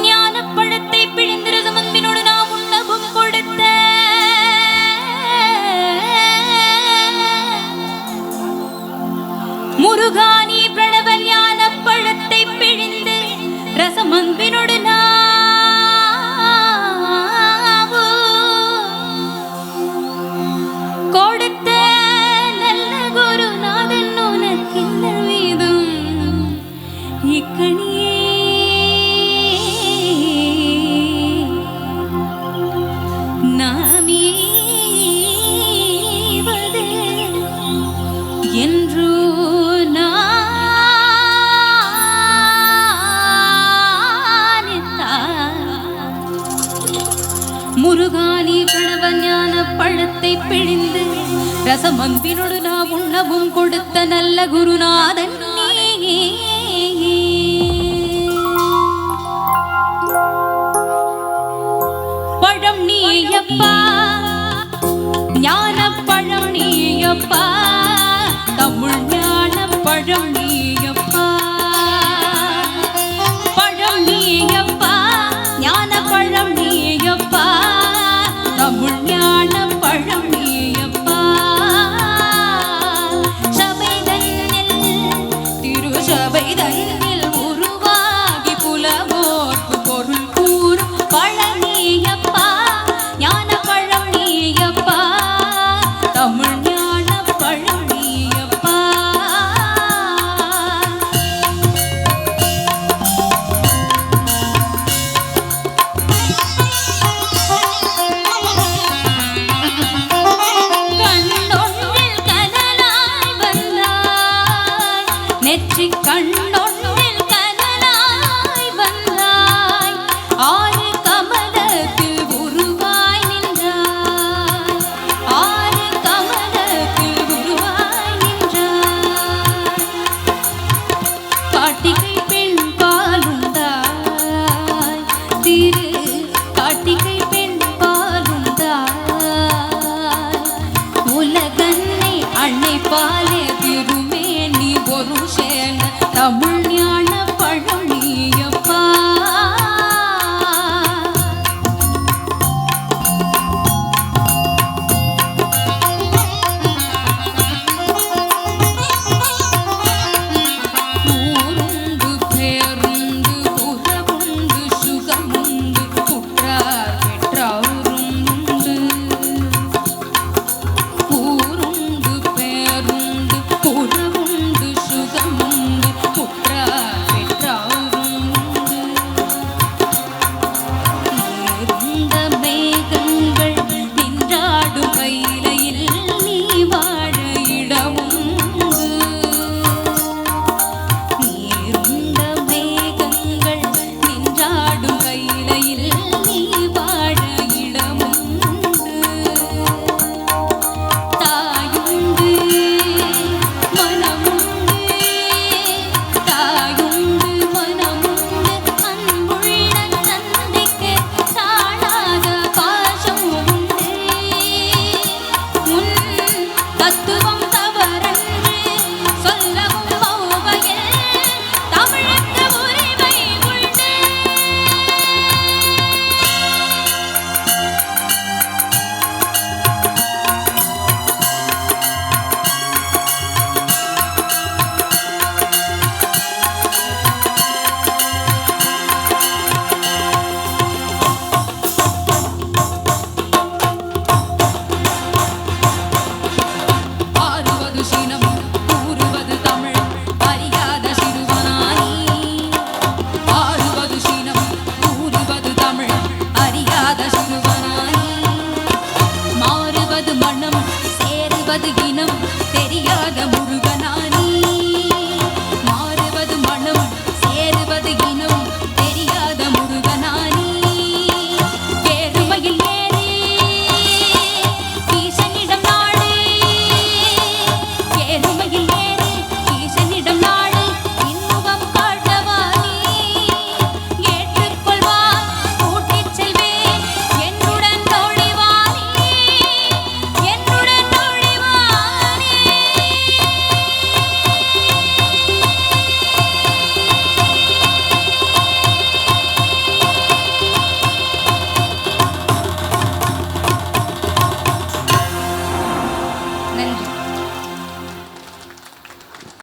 ஞானப்பழத்தை பிழிந்திருது முன்பினோடு நாம் உண்ணவும் கொடுத்த முருகானி பிரணவ ஞானப்பழத்தை பிழிந்து ரசமன்பினோடு கொடுத்த நல்ல குருநாதன் உனக்கில்ல வீதும் இக்கணியே நாமீவது என்று முருகானி பிரணவ ஞான பழத்தை பிழிந்து ரசமன்பினோடு நாம் உண்ணவும் கொடுத்த நல்ல குருநாதன் பழம் நீயப்பா ஞான பழம் நீயப்பா தமிழ் ஞான பழம் நீயப்பா பழம் நீயப்பா ஞான பழம் நீயப்பா தமிழ் ஞான பழம் நீயப்பா சபைதன்னில் திருசபைதன்னில் உருவாகி புலவோர்க்கு பொருள் கூறும் பழனியப்பா ஞான பழம் நீயப்பா தமிழ் ஞான பழம் நீயப்பா நெற்றி கண்ணொன்றில் கனலாய் வந்தாய் ஆறு கமலத்தில் உருவாய் நின்றாய் ஆறு கமலத்தில் உருவாய் நின்றாய் காட்டிகை